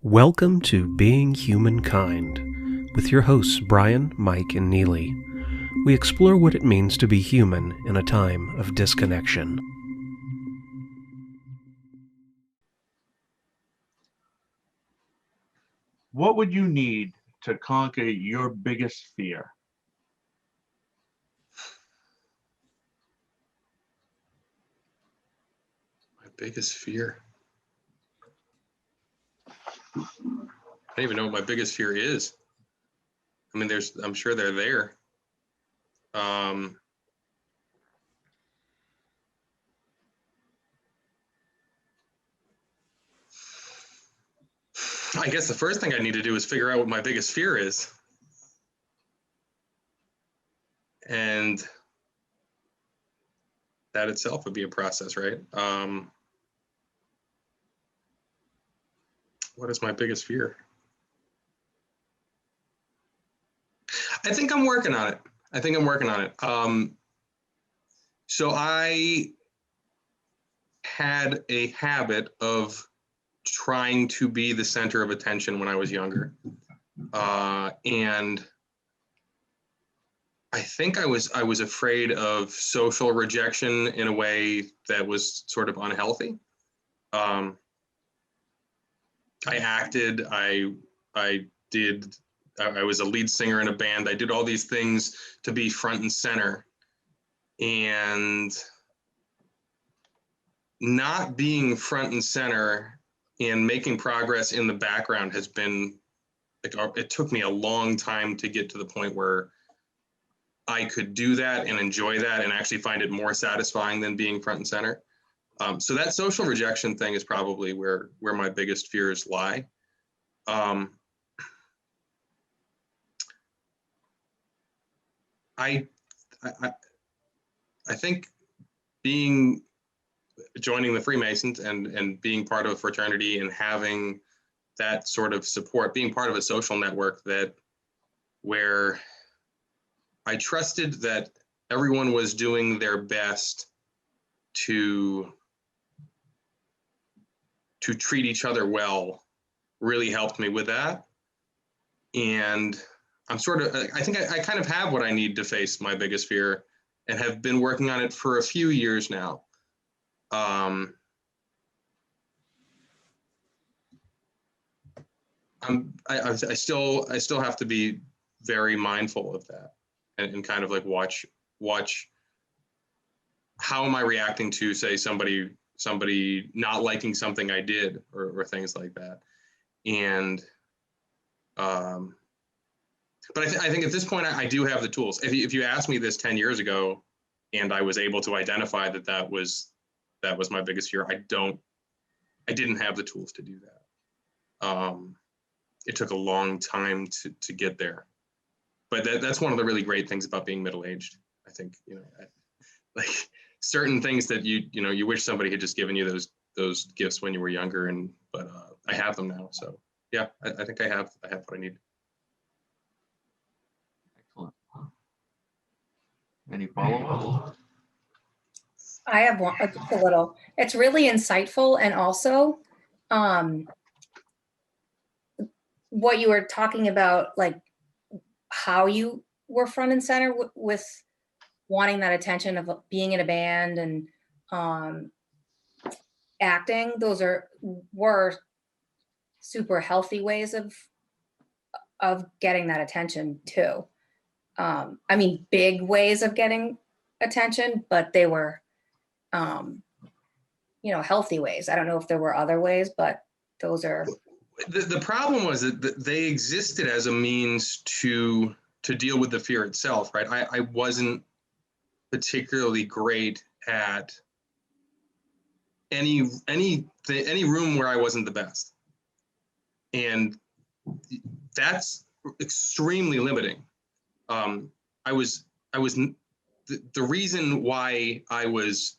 Welcome to Being Humankind with your hosts Brian, Mike, and Neely. We explore what it means to be human in a time of disconnection. What would you need to conquer your biggest fear? My biggest fear? I don't even know what my biggest fear is. I mean, I'm sure they're there. I guess the first thing I need to do is figure out what my biggest fear is. And that itself would be a process, right? What is my biggest fear? I think I'm working on it. So I had a habit of trying to be the center of attention when I was younger. And I think I was afraid of social rejection in a way that was sort of unhealthy. I acted, I was a lead singer in a band. I did all these things to be front and center. And not being front and center and making progress in the background has been, it took me a long time to get to the point where I could do that and enjoy that and actually find it more satisfying than being front and center. So that social rejection thing is probably where my biggest fears lie. I think joining the Freemasons and being part of a fraternity and having that sort of support, being part of a social network where I trusted that everyone was doing their best to treat each other well, really helped me with that. And I think I kind of have what I need to face my biggest fear and have been working on it for a few years now. I still have to be very mindful of that and kind of like watch how am I reacting to, say, somebody not liking something I did or things like that. And but I think at this point I do have the tools. If you asked me this 10 years ago and I was able to identify that was my biggest fear, I didn't have the tools to do that. It took a long time to get there. But that's one of the really great things about being middle-aged. I think, like certain things that you wish somebody had just given you those gifts when you were younger, but I have them now. So yeah, I think I have what I need. Excellent. Any follow-up? I have one, just a little. It's really insightful, and also what you were talking about, like how you were front and center with wanting that attention of being in a band and acting. Those were super healthy ways of getting that attention too. I mean, big ways of getting attention, but they were healthy ways. I don't know if there were other ways, but those are. The problem was that they existed as a means to deal with the fear itself, right? I wasn't particularly great at any room where I wasn't the best, and that's extremely limiting. The reason why I was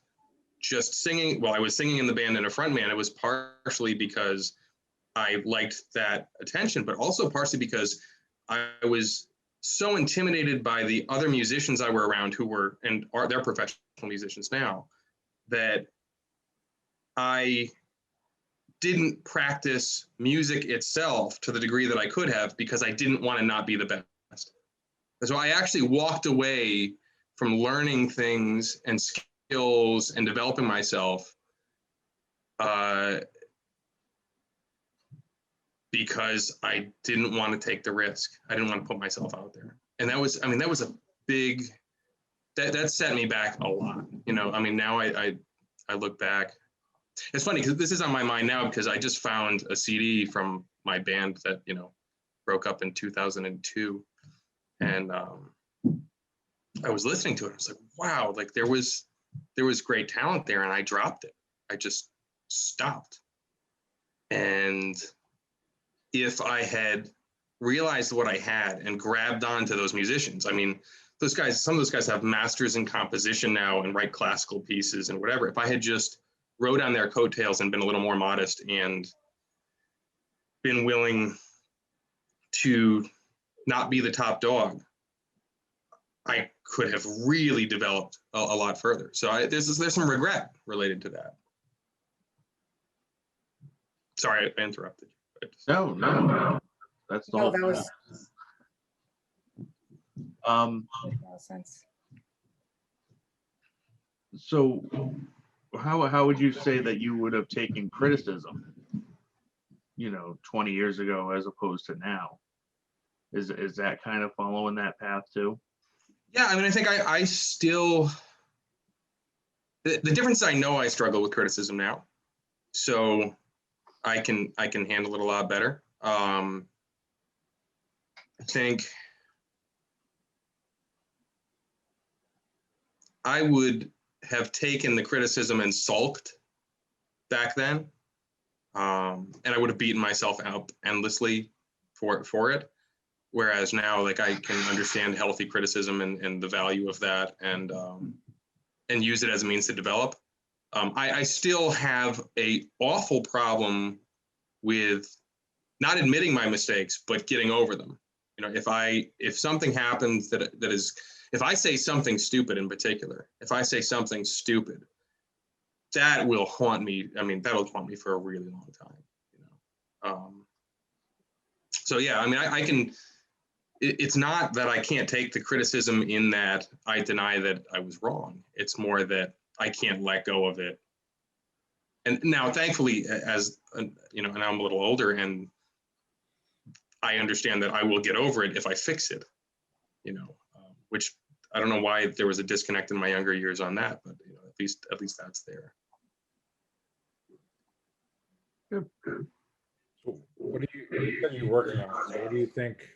just singing, I was singing in the band and a front man, it was partially because I liked that attention, but also partially because I was so intimidated by the other musicians I were around who were and are they're professional musicians now, that I didn't practice music itself to the degree that I could have because I didn't want to not be the best. So I actually walked away from learning things and skills and developing myself because I didn't want to take the risk. I didn't want to put myself out there. And that was a big, that set me back a lot. You know, I mean, now I look back. It's funny because this is on my mind now because I just found a CD from my band that, you know, broke up in 2002. And I was listening to it. I was like, wow, like there was great talent there, and I dropped it. I just stopped. And if I had realized what I had and grabbed onto those musicians, I mean, those guys, some of those guys have masters in composition now and write classical pieces and whatever. If I had just rode on their coattails and been a little more modest and been willing to not be the top dog, I could have really developed a lot further. So there's some regret related to that. Sorry, I interrupted you. No. That's the No, whole that was thing. sense. So how would you say that you would have taken criticism, you know, 20 years ago as opposed to now? Is that kind of following that path too? Yeah, I mean, I think I still, the difference is I know I struggle with criticism now, so I can handle it a lot better. I think I would have taken the criticism and sulked back then, and I would have beaten myself up endlessly for it. Whereas now, like, I can understand healthy criticism and the value of that, and use it as a means to develop. I still have a awful problem with not admitting my mistakes, but getting over them. You know, if something happens that is, if I say something stupid in particular, if I say something stupid, that will haunt me. I mean, that'll haunt me for a really long time. You know, so yeah, I mean, I can. It's not that I can't take the criticism in that I deny that I was wrong. It's more that I can't let go of it. And now, thankfully, as you know, and I'm a little older, and I understand that I will get over it if I fix it. You know, which I don't know why there was a disconnect in my younger years on that, but you know, at least that's there. So what are you working on? So what do you think?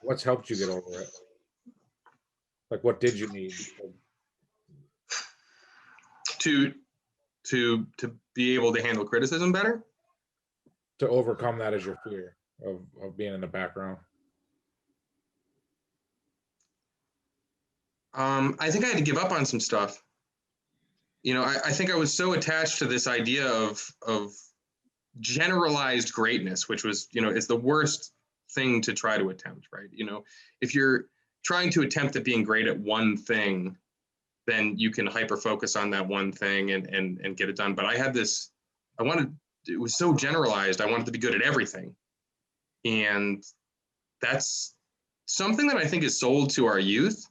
What's helped you get over it? Like, what did you need? To be able to handle criticism better? To overcome that as your fear of being in the background? I think I had to give up on some stuff. You know, I think I was so attached to this idea of generalized greatness, which was, you know, is the worst thing to try to attempt, right? You know, if you're trying to attempt at being great at one thing, then you can hyper focus on that one thing and get it done. But I had this, it was so generalized. I wanted to be good at everything. And that's something that I think is sold to our youth,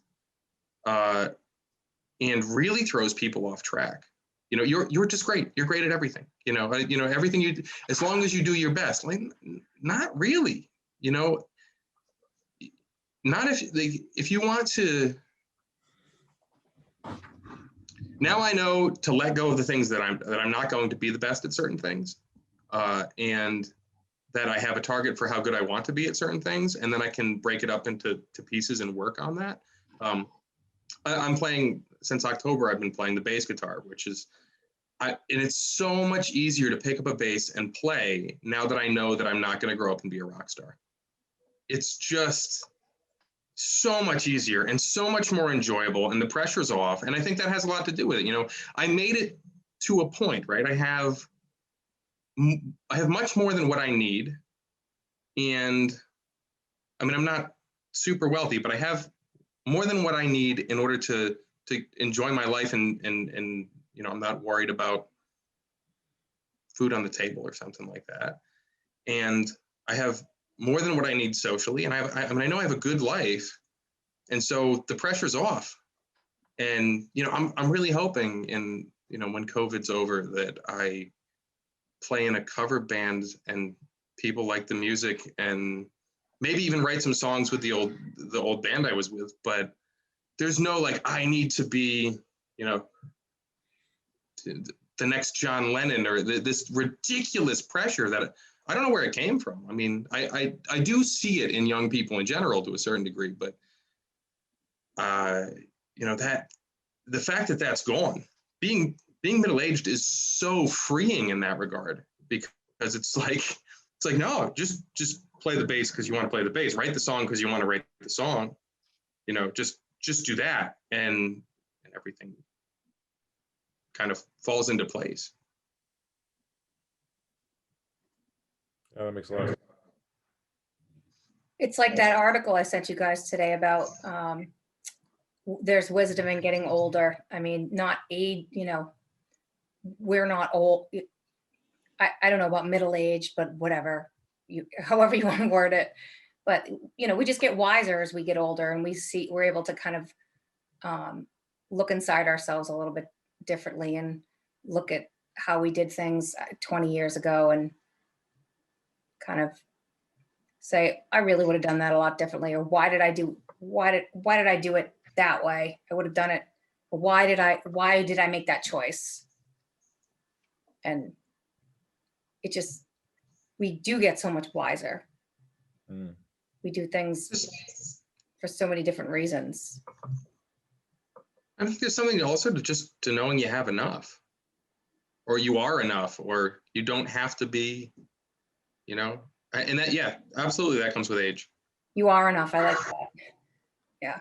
and really throws people off track. You know, you're just great. You're great at everything. You know, everything you, as long as you do your best. Like, not really. You know, not if you want to. Now I know to let go of the things that I'm not going to be the best at certain things, and that I have a target for how good I want to be at certain things, and then I can break it up into pieces and work on that. I'm playing, since October, I've been playing the bass guitar, which is, and it's so much easier to pick up a bass and play now that I know that I'm not going to grow up and be a rock star. It's just so much easier and so much more enjoyable, and the pressure's off. And I think that has a lot to do with it. You know, I made it to a point, right? I have much more than what I need. And I mean, I'm not super wealthy, but I have more than what I need in order to enjoy my life and I'm not worried about food on the table or something like that. And I have more than what I need socially. And I mean, I know I have a good life. And so the pressure's off. And, I'm really hoping when COVID's over that I play in a cover band and people like the music, and maybe even write some songs with the old band I was with. But there's no like, I need to be, the next John Lennon, or this ridiculous pressure that I don't know where it came from. I mean, I do see it in young people in general to a certain degree, but that the fact that that's gone, being middle-aged is so freeing in that regard, because it's like no, just play the bass because you want to play the bass, write the song because you want to write the song, just do that, and everything kind of falls into place. That makes a lot of sense. It's like that article I sent you guys today about there's wisdom in getting older. I mean, not age, we're not old. I don't know about middle age, but whatever, however you want to word it. But, we just get wiser as we get older, and we're able to kind of look inside ourselves a little bit differently and look at how we did things 20 years ago and kind of say, I really would have done that a lot differently. Or why did I do it that way? I would have done it. Why did I make that choice? And we do get so much wiser. Mm. We do things for so many different reasons. I think there's something also to knowing you have enough, or you are enough, or you don't have to be, and that, yeah, absolutely, that comes with age. You are enough. I like that. Yeah.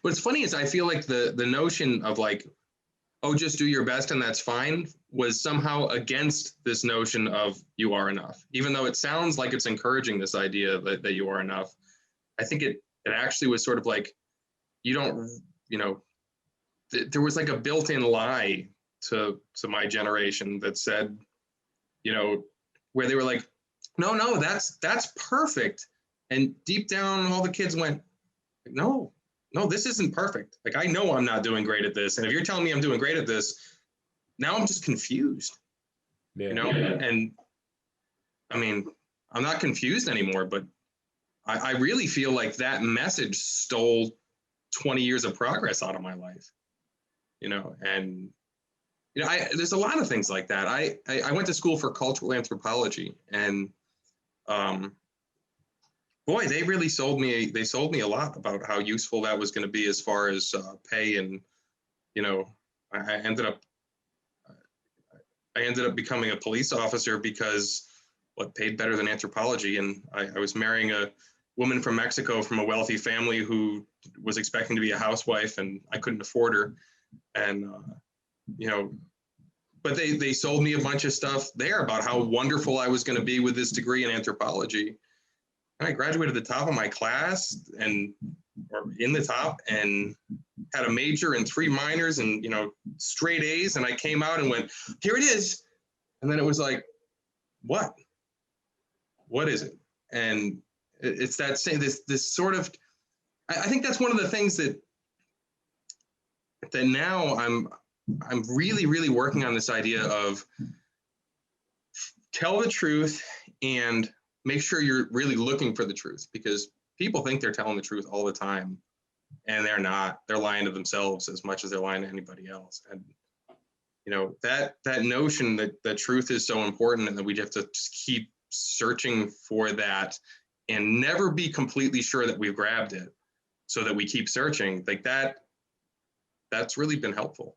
What's funny is I feel like the notion of like, oh, just do your best and that's fine, was somehow against this notion of you are enough, even though it sounds like it's encouraging this idea that you are enough. I think it actually was sort of like, you don't, there was like a built-in lie to my generation that said, where they were like, no, that's perfect. And deep down, all the kids went, no, this isn't perfect. Like, I know I'm not doing great at this. And if you're telling me I'm doing great at this, now I'm just confused, Yeah. And I mean, I'm not confused anymore, but I really feel like that message stole 20 years of progress out of my life, and there's a lot of things like that. I went to school for cultural anthropology, and boy, they really sold me a lot about how useful that was going to be as far as pay. And I ended up becoming a police officer because paid better than anthropology. And I was marrying a woman from Mexico from a wealthy family who was expecting to be a housewife, and I couldn't afford her. And but they sold me a bunch of stuff there about how wonderful I was going to be with this degree in anthropology. And I graduated at the top of my class, or in the top, and had a major and 3 minors and, straight A's. And I came out and went, here it is. And then it was like, what is it? And it's that same, this sort of, I think that's one of the things that now I'm really, really working on this idea of tell the truth and make sure you're really looking for the truth, because people think they're telling the truth all the time, and they're not. They're lying to themselves as much as they're lying to anybody else. And that notion that truth is so important, and that we have to just keep searching for that and never be completely sure that we've grabbed it, so that we keep searching, like that's really been helpful.